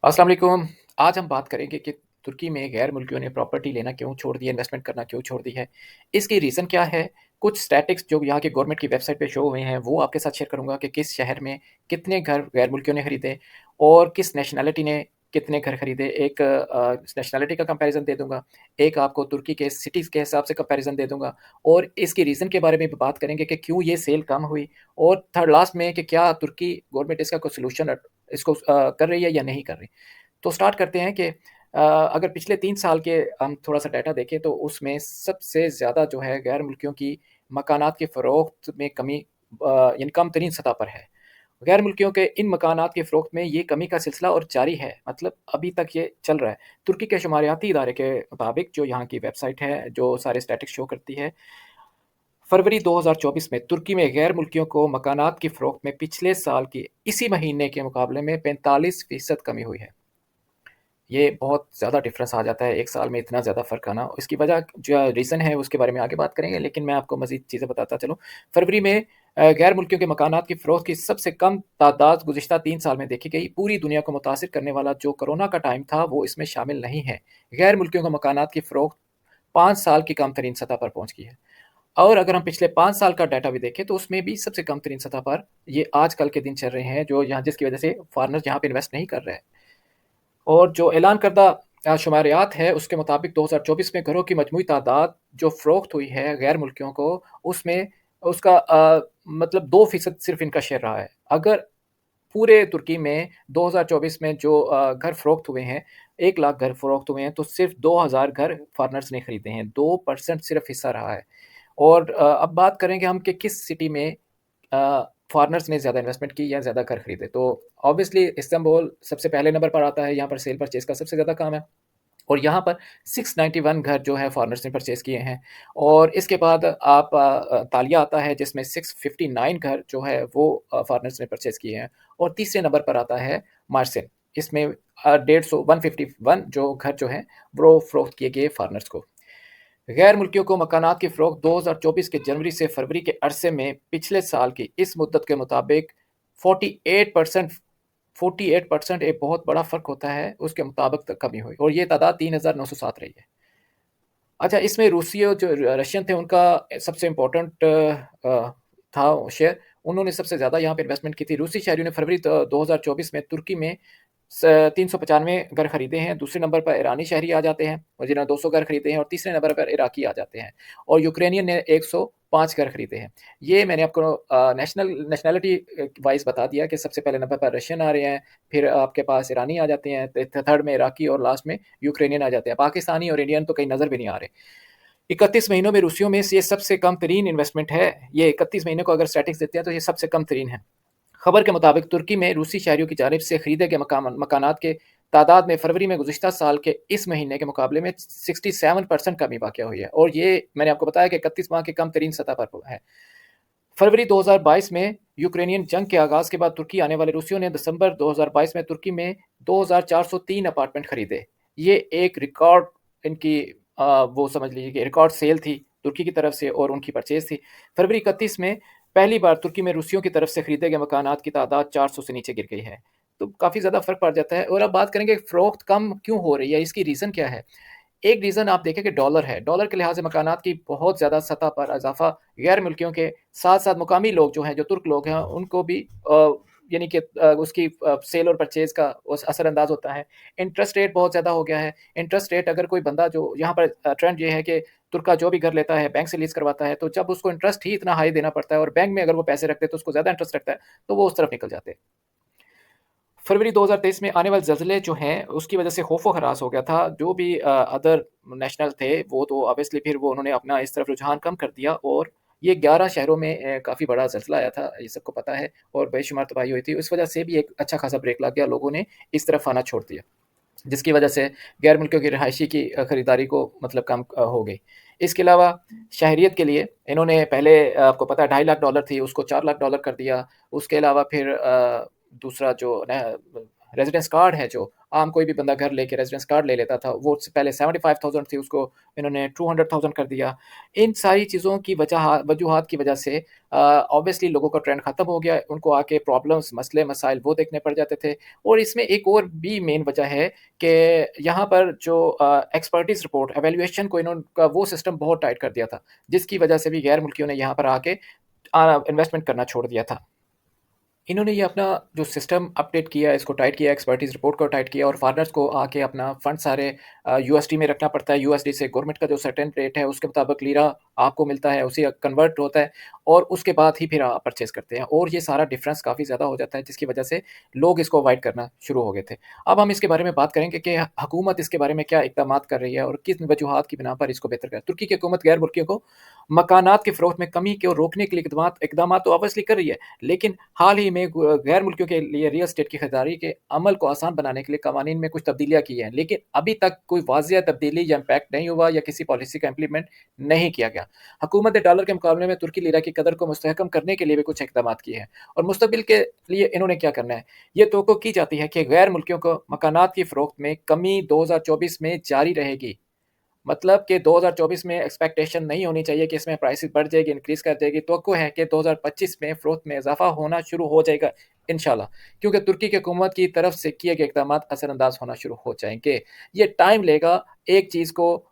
अस्सलाम वालेकुम। आज हम बात करेंगे कि तुर्की में गैर मुल्कियों ने प्रॉपर्टी लेना क्यों छोड़ दी है, इन्वेस्टमेंट करना क्यों छोड़ दी है। इसकी रीज़न क्या है? कुछ स्टैटिस्टिक्स जो यहाँ के गवर्नमेंट की वेबसाइट पे शो हुए हैं, वो आपके साथ शेयर करूँगा कि किस शहर में कितने घर गैर मुल्कियों ने खरीदे और किस नेशनैलिटी ने कितने घर खरीदे। एक नेशनैलिटी का कंपैरिज़न दे दूँगा, एक आपको तुर्की के सिटीज़ के हिसाब से कंपैरिज़न दे दूँगा और इसके रीज़न के बारे में भी बात करेंगे कि क्यों ये सेल कम हुई और थर्ड लास्ट में कि क्या तुर्की गवर्नमेंट इसका कोई सॉल्यूशन इसको कर रही है या नहीं कर रही। तो स्टार्ट करते हैं कि अगर पिछले 3 साल के हम थोड़ा-सा डाटा देखें तो उसमें सबसे ज़्यादा जो है गैर मुल्कियों की मकानात की फ़रोख्त में कमी यानी कम तरीन सतह पर है। गैर मुल्कियों के इन मकानात की फ़रोख्त में ये कमी का सिलसिला और जारी है, मतलब अभी तक ये चल रहा है। तुर्की के शुमारियाती इदारे के मुताबिक जो यहाँ की वेबसाइट है, जो सारे स्टैटिस्टिक्स शो करती है, फरवरी 2024 में तुर्की में गैर मुल्कियों को मकानात की फ़रोख्त में पिछले साल की इसी महीने के मुकाबले में 45% कमी हुई है। ये बहुत ज़्यादा डिफ़रेंस आ जाता है, 1 साल में इतना ज़्यादा फ़र्क आना। इसकी वजह जो रीज़न है उसके बारे में आगे बात करेंगे, लेकिन मैं आपको मज़ीद चीज़ें बताता चलूँ। फरवरी में गैर मुल्कियों के मकानात की फ़रोख्त की सबसे कम तादाद गुज़िश्ता 3 साल में देखी गई। पूरी दुनिया को मुतासिर करने वाला जो कोरोना का टाइम था, वो इसमें शामिल नहीं है। गैर मुल्कियों को मकानात की फ़रोख्त 5 साल की कम तरीन सतह पर पहुँच गई है। और अगर हम पिछले 5 साल का डाटा भी देखें, तो उसमें भी सबसे कम तरीन सतह पर ये आजकल के दिन चल रहे हैं, जो यहाँ जिसकी वजह से फ़ॉरेनर्स यहाँ पे इन्वेस्ट नहीं कर रहे हैं। और जो ऐलान करदा शुमारियात है, उसके मुताबिक 2024 में घरों की मजमूई तादाद जो फ़रोख्त हुई है गैर मुल्कियों को, उसमें उसका मतलब 2% सिर्फ़ इनका शेयर रहा है। अगर पूरे तुर्की में 2024 में जो घर फ़रोख्त हुए हैं, 1 लाख घर फ़रोख्त हुए हैं, तो सिर्फ़ 2000 घर फ़ॉरेनर्स ने खरीदे हैं, 2% सिर्फ़ हिस्सा रहा है। और अब बात करेंगे हम कि किस सिटी में फ़ॉरेनर्स ने ज़्यादा इन्वेस्टमेंट की या ज़्यादा घर खरीदे। तो ऑब्वियसली इस्तांबुल सबसे पहले नंबर पर आता है, यहाँ पर सेल परचेज़ का सबसे ज़्यादा काम है और यहाँ पर 691 घर जो है फ़ॉरेनर्स ने परचेज़ किए हैं और इसके बाद आप तालिया आता है जिसमें 659 घर जो है वो फ़ॉरेनर्स ने परचेज़ किए हैं और तीसरे नंबर पर आता है मार्सिन। इसमें 150 151 जो घर जो हैं वो फ़रोख्त किए गए फ़ॉरेनर्स को। गैर मुल्कियों को मकानात की फ़रोख्त 2024 के जनवरी से फरवरी के अरसे में पिछले साल की इस मुद्दत के मुताबिक 48% 48% एक बहुत बड़ा फ़र्क होता है, उसके मुताबिक कमी हुई और ये तादाद 3907 रही है। अच्छा, इसमें रूसी और जो रशियन थे उनका सबसे इम्पोर्टेंट था शेयर, उन्होंने सबसे ज़्यादा यहाँ पे इन्वेस्टमेंट की थी। रूसी शहरियों ने फरवरी 2024 में तुर्की में 395 घर खरीदे हैं। दूसरे नंबर पर ईरानी शहरी आ जाते हैं और जिन्होंने 200 घर खरीदे हैं और तीसरे नंबर पर इराकी आ जाते हैं और यूक्रेनियन ने 105 घर खरीदे हैं। ये मैंने आपको नेशनैलिटी वाइज़ बता दिया कि सबसे पहले नंबर पर रशियन आ रहे हैं, फिर आपके पास ईरानी आ जाते हैं, थर्ड में इराकी और लास्ट में यूक्रेनियन आ जाते हैं। पाकिस्तानी और इंडियन तो कहीं नज़र भी नहीं आ रहे। 31 महीनों में रूसियों में से ये सबसे कम तरीन इन्वेस्टमेंट है। ये 31 महीने को अगर स्टैटिस्टिक्स देते हैं तो ये सबसे कम तरीन है। खबर के मुताबिक तुर्की में रूसी शहरियों की जानिब से खरीदे गए मकानात के तादाद में फरवरी में गुज़िश्ता साल के इस महीने के मुकाबले में 67% कमी वाक़या हुई है और ये मैंने आपको बताया कि 31 माह की कम तरीन सतह पर है। फरवरी 2022 में यूक्रेनियन जंग के आगाज़ के बाद तुर्की आने वाले रूसियों ने दिसंबर 2022 में तुर्की में 2403 अपार्टमेंट खरीदे। ये एक रिकॉर्ड इनकी वो समझ लीजिए कि रिकॉर्ड सेल थी तुर्की की तरफ से और उनकी परचेज़ थी। फरवरी 31 में पहली बार तुर्की में रूसियों की तरफ से खरीदे गए मकानात की तादाद 400 से नीचे गिर गई है। तो काफ़ी ज़्यादा फ़र्क पड़ जाता है और अब बात करेंगे फ़रोख्त कम क्यों हो रही है, इसकी रीज़न क्या है? एक रीज़न आप देखें कि डॉलर है। डॉलर के लिहाज से मकानात की बहुत ज़्यादा सतह पर इज़ाफ़ा गैर मुल्कियों के साथ-साथ मुकामी लोग जो हैं, जो तुर्क लोग हैं, उनको भी यानी कि उसकी सेल और परचेज़ का उस असर-अंदाज़ होता है। इंटरेस्ट रेट बहुत ज़्यादा हो गया है। इंटरेस्ट रेट अगर कोई बंदा जो यहाँ पर ट्रेंड ये है कि तुर्क जो भी घर लेता है, बैंक से लीज़ करवाता है, तो जब उसको इंटरेस्ट ही इतना हाई देना पड़ता है और बैंक में अगर वो पैसे रखते हैं, तो उसको ज़्यादा इंटरेस्ट लगता है, तो वो उस तरफ निकल जाते हैं। फरवरी 2023 में आने वाले ज़लज़ले जो हैं, उसकी वजह से खौफ़-ओ-हरास हो गया था। जो भी अदर नेशनल थे, वो तो ऑब्वियसली फिर वो उन्होंने अपना इस तरफ रुझान कम कर दिया और ये 11 शहरों में काफ़ी बड़ा ज़लज़ला आया था, ये सबको पता है और बेशुमार तबाही हुई थी। इस वजह से भी एक अच्छा खासा ब्रेक लग गया, लोगों ने इस तरफ आना छोड़ दिया, जिसकी वजह से गैर मुल्कियों की रिहायशी की खरीदारी को मतलब कम हो गई। इसके अलावा शहरियत के लिए इन्होंने पहले आपको पता है $2.5 लाख थी, उसको $4 लाख कर दिया। उसके अलावा फिर दूसरा जो न रेज़िडेंस कार्ड है जो, आम कोई भी बंदा घर लेके रेज़िडेंस कार्ड ले लेता था, वो पहले 75,000 थी, उसको इन्होंने 200,000 कर दिया। इन सारी चीज़ों की वजूहात की वजह से ऑब्वियसली लोगों का ट्रेंड खत्म हो गया, उनको आके प्रॉब्लम्स, मसले-मसाइल वो देखने पड़ जाते थे। और इसमें एक और भी मेन वजह है कि यहाँ पर जो एक्सपर्टीज़ रिपोर्ट, इवैल्यूएशन को का वो सिस्टम बहुत टाइट कर दिया था, जिसकी वजह से भी गैर मुल्कियों ने यहाँ पर आके इन्वेस्टमेंट करना छोड़ दिया था। इन्होंने ये अपना जो सिस्टम अपडेट किया, इसको टाइट किया, एक्सपर्टीज़ रिपोर्ट को टाइट किया और फार्मर्स को आके अपना फंड सारे यूएसडी में रखना पड़ता है। यूएसडी से गवर्नमेंट का जो सर्टेन रेट है, उसके मुताबिक लीरा आपको मिलता है, उसी कन्वर्ट होता है और उसके बाद ही फिर आप परचेज़ करते हैं और ये सारा डिफ़रेंस काफ़ी ज़्यादा हो जाता है, जिसकी वजह से लोग इसको अवॉइड करना शुरू हो गए थे। अब हम इसके बारे में बात करेंगे कि हुकूमत इसके बारे में क्या इक़दामात कर रही है और किन वजूहात की बिना पर इसको बेहतर कर तुर्की की हुकूमत गैर मुल्कियों को मकानात की फ़रोख्त में कमी को रोकने के लिए इक़दामात तो ऑब्वियसली कर रही है, लेकिन हाल ही में गैर मुल्कियों के लिए रियल एस्टेट की खरीदारी के अमल को आसान बनाने के लिए कवानीन में कुछ तब्दीलियाँ की हैं, लेकिन अभी तक कोई वाज़िया तब्दीली या इम्पैक्ट नहीं हुआ या किसी पॉलिसी का इम्प्लीमेंट नहीं किया गया। हुकूमत ने डॉलर के मुकाबले में तुर्की लिरा की कदर को मुस्तहकम करने के लिए भी कुछ इक़दामात किए हैं और मुस्तक़बिल के लिए इन्होंने क्या करना है? ये तवक्को की जाती है कि गैर मुल्कियों को मकानात की फ़रोख्त में कमी 2024 में जारी रहेगी। मतलब कि 2024 में एक्सपेक्टेशन नहीं होनी चाहिए कि इसमें प्राइसेस बढ़ जाएगी, इंक्रीज़ कर देगी। तवक्को है कि 2025 में फ़रोख्त में इज़ाफ़ा होना शुरू हो जाएगा इंशाल्लाह, क्योंकि तुर्की की हुकूमत की तरफ से किए गए इक़दामात असरअंदाज़ होना शुरू हो जाएँगे। ये टाइम लेगा एक चीज़ को